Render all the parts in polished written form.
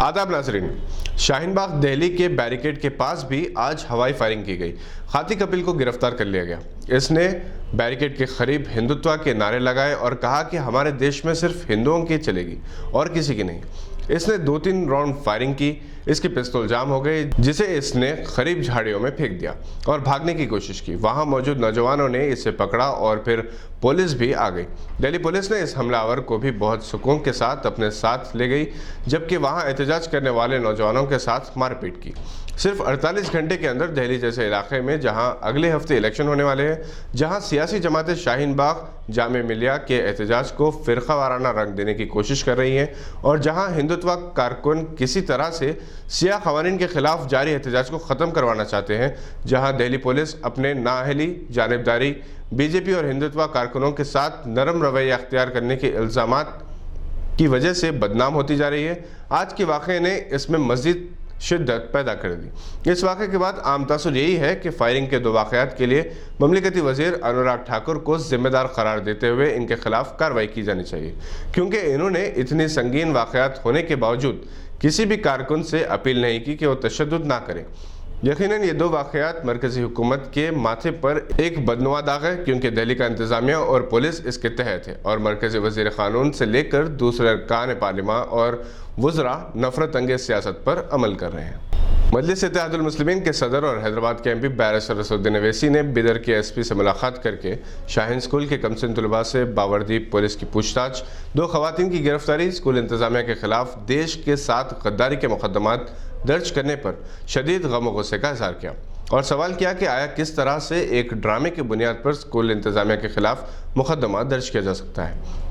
आदाब नाजरीन, शाहीन बाग दिल्ली के बैरिकेड के पास भी आज हवाई फायरिंग की गई। खाती कपिल को गिरफ्तार कर लिया गया। इसने बैरिकेड के करीब हिंदुत्व के नारे लगाए और कहा कि हमारे देश में सिर्फ हिंदुओं की चलेगी और किसी की नहीं। इसने 2-3 राउंड फायरिंग की। इसकी पिस्तौल जाम हो गई, जिसे इसने करीब झाड़ियों में फेंक दिया और भागने की कोशिश की। वहां मौजूद नौजवानों ने इसे पकड़ा और फिर पुलिस भी आ गई। दिल्ली पुलिस ने इस हमलावर को भी बहुत सुकून के साथ अपने साथ ले गई, जबकि वहां एहतजाज करने वाले नौजवानों के साथ मारपीट की। सिर्फ 48 घंटे के अंदर दिल्ली जैसे इलाके में जहां अगले हफ्ते इलेक्शन होने वाले हैं, जहां सियासी जमातें शाहीन बाग जामे मिलिया के एहतजाज को फिरका वाराना रंग देने की कोशिश कर रही हैं और जहां हिंदुत्व कारकुन किसी तरह से सियाह क़वानीन के खिलाफ जारी एहतजाज को ख़त्म करवाना चाहते हैं, जहां दिल्ली पुलिस अपने नाअहली, जानिबदारी, बीजेपी और हिंदुत्व कारकुनों के साथ नरम रवैया अख्तियार करने के इल्ज़ामात की वजह से बदनाम होती जा रही है। आज के वाक़े ने इसमें मज़ीद शिद्दत पैदा कर दी। इस वाक़े के बाद आम तासुर यही है कि फायरिंग के 2 वाक़यात के लिए ममलिकती वज़ीर अनुराग ठाकुर को ज़िम्मेदार करार देते हुए इनके खिलाफ कार्रवाई की जानी चाहिए, क्योंकि इन्होंने इतनी संगीन वाक़यात होने के बावजूद किसी भी कारकुन से अपील नहीं की कि वो तशद्दुद ना करें। यकीनन ये 2 वाक़यात मरकज़ी हुकूमत के माथे पर एक बदनुमा दाग है, क्योंकि दिल्ली का इंतज़ामिया और पुलिस इसके तहत है और मरकज़ी वज़ीर क़ानून से लेकर दूसरे अरकान पार्लिमा और वज़रा नफ़रत अंगेज़ सियासत पर अमल कर रहे हैं। मजलिस इत्तेहादुल मुस्लिमीन के सदर और हैदराबाद के MP बैरिस्टर रसूलुद्दीन अवैसी ने बिदर के SP से मुलाकात करके शाहीन स्कूल के कमसिन तलबा से बावर्दी पुलिस की पूछताछ, 2 ख़वातीन की गिरफ्तारी, स्कूल इंतज़ामिया के खिलाफ देश के साथ गद्दारी के मुक़दमात दर्ज करने पर शदीद गम और गुस्से का इज़हार किया और सवाल किया कि आया किस तरह से एक ड्रामे की बुनियाद पर स्कूल इंतज़ामिया के खिलाफ मुक़दमा दर्ज किया जा सकता है।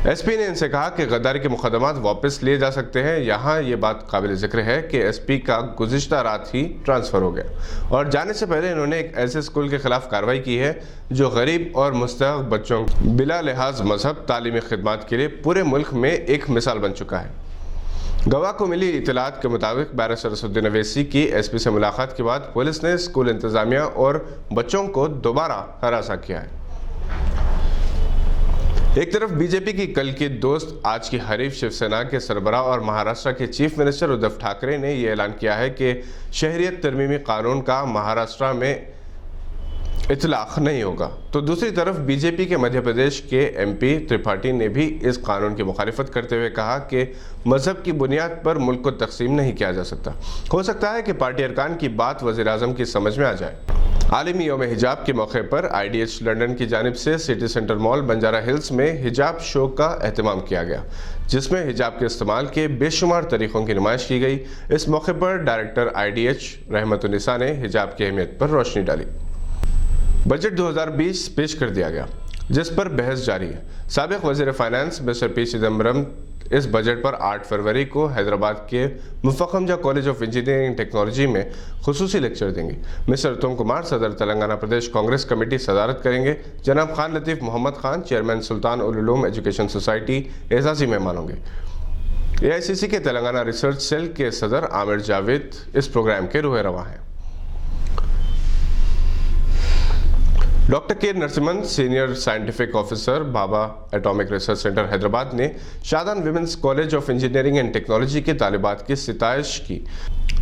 SP ने इनसे कहा कि गद्दारी के मुक़दमात वापस लिए जा सकते हैं। यहाँ ये बात काबिल ज़िक्र है कि SP का गुज़िश्ता रात ही ट्रांसफ़र हो गया और जाने से पहले इन्होंने एक ऐसे स्कूल के खिलाफ कार्रवाई की है जो गरीब और मुस्तहक़ बच्चों बिला लिहाज मजहब तालीमी खिदमात के लिए पूरे मुल्क में एक मिसाल बन चुका है। गवाह को मिली इतलात के मुताबिक बैरिस्टर रसूलुद्दीन अवैसी की SP से मुलाकात के बाद पुलिस ने स्कूल इंतज़ामिया और बच्चों को दोबारा हरासा किया है। एक तरफ बीजेपी की कल की दोस्त, आज की हरीफ शिवसेना के सरबराह और महाराष्ट्र के चीफ मिनिस्टर उद्धव ठाकरे ने यह ऐलान किया है कि शहरियत तरमीमी कानून का महाराष्ट्र में इतलाक़ नहीं होगा, तो दूसरी तरफ बीजेपी के मध्य प्रदेश के MP त्रिपाठी ने भी इस कानून की मुखालिफत करते हुए कहा कि मजहब की बुनियाद पर मुल्क को तकसीम नहीं किया जा सकता। हो सकता है कि पार्टी अरकान की बात वज़ीर आज़म की समझ में आ जाए। आलमी यौम हिजाब के मौके पर IDH लंदन की जानिब से city centre mall Banjara hills में हिजाब शो का एहतमाम किया गया, जिसमें हिजाब के इस्तेमाल के बेशुमार तरीक़ों की नुमाइश की गई। इस मौके पर डायरेक्टर IDH रहमतुन्निसा ने हिजाब की अहमियत पर रोशनी डाली। बजट 2020 पेश कर दिया गया, जिस पर बहस जारी है। साबिक़ वज़ीर फाइनेंस मिस्टर P चिदम्बरम इस बजट पर 8 फरवरी को हैदराबाद के Muffakham college of engineering and technology में खुसूसी लेक्चर देंगे। मिस्टर उत्तम कुमार सदर तेलंगाना प्रदेश कांग्रेस कमेटी सदारत करेंगे। जनाब खान लतीफ़ मोहम्मद खान चेयरमैन सुल्तान उल उलूम एजुकेशन सोसाइटी एजाज़ी मेहमान होंगे। AICC के तेलंगाना रिसर्च सेल के सदर आमिर जावेद इस प्रोग्राम के रूह रवां हैं। Doctor K Narasimhan, senior scientific officer, Bhabha atomic research centre Hyderabad ने Shadan women's college of engineering and technology के तालिबात की सिताइश की,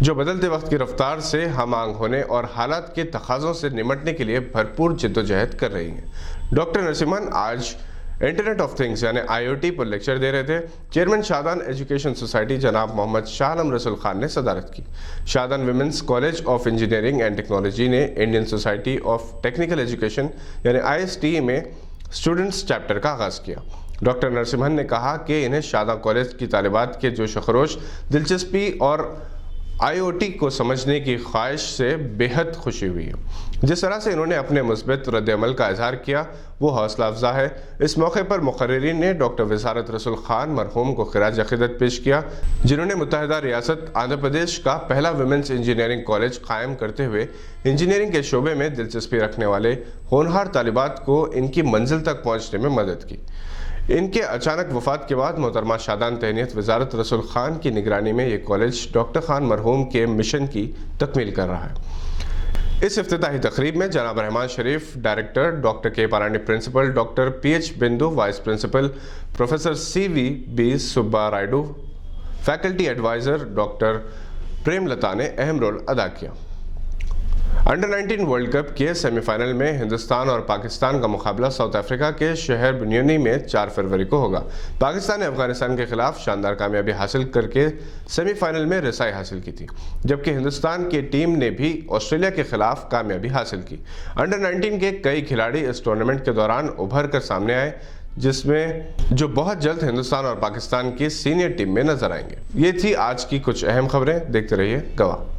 जो बदलते वक्त की रफ्तार से हम आंग होने और हालात के तकाज़ों से निमटने के लिए भरपूर जद्दोजहद कर रही हैं। डॉक्टर नरसिम्हन आज इंटरनेट ऑफ थिंग्स यानी IoT पर लेक्चर दे रहे थे। चेयरमैन शादान एजुकेशन सोसाइटी जनाब मोहम्मद शाह आलम रसूल खान ने सदारत की। Shadan women's college of engineering and technology ने Indian society of technical education यानी ISTE में स्टूडेंट्स चैप्टर का आगाज़ किया। डॉक्टर नरसिम्हन ने कहा कि इन्हें शादान कॉलेज की तालिबात के जोश खरोश, दिलचस्पी और IoT को समझने की ख्वाहिश से बेहद खुशी हुई है। जिस तरह से इन्होंने अपने मुस्बत रद्द-ए-अमल का इजहार किया वो हौसला अफजा है। इस मौके पर मुक़र्रिरीन ने डॉक्टर विसारत रसूल खान मरहूम को खिराज अक़ीदत पेश किया, जिन्होंने मुत्तहिदा रियासत आंध्र प्रदेश का पहला वुमेन्स इंजीनियरिंग कॉलेज कायम करते हुए इंजीनियरिंग के शोबे में दिलचस्पी रखने वाले होनहार तालिबात को इनकी मंजिल तक पहुँचने में मदद की। इनके अचानक वफात के बाद मोहतरमा शादान तहनीत वज़ारत रसूल खान की निगरानी में ये कॉलेज डॉक्टर खान मरहूम के मिशन की तकमील कर रहा है। इस इफ्तिताही तकरीब में जनाब रहमान शरीफ director, doctor K Parani principal, doctor PH Bindu vice principal, professor CV B Subba Rayudu faculty adviser doctor Premlata ने अहम रोल अदा किया। अंडर 19 वर्ल्ड कप के सेमीफाइनल में हिंदुस्तान और पाकिस्तान का मुकाबला साउथ अफ्रीका के शहर बुनियानी में 4 फरवरी को होगा। पाकिस्तान ने अफगानिस्तान के खिलाफ शानदार कामयाबी हासिल करके सेमीफाइनल में रसाई हासिल की थी, जबकि हिंदुस्तान की टीम ने भी ऑस्ट्रेलिया के खिलाफ कामयाबी हासिल की। अंडर 19 के कई खिलाड़ी इस टूर्नामेंट के दौरान उभर कर सामने आए, जिसमें जो बहुत जल्द हिंदुस्तान और पाकिस्तान की सीनियर टीम में नजर आएंगे। ये थी आज की कुछ अहम खबरें। देखते रहिए गवाह।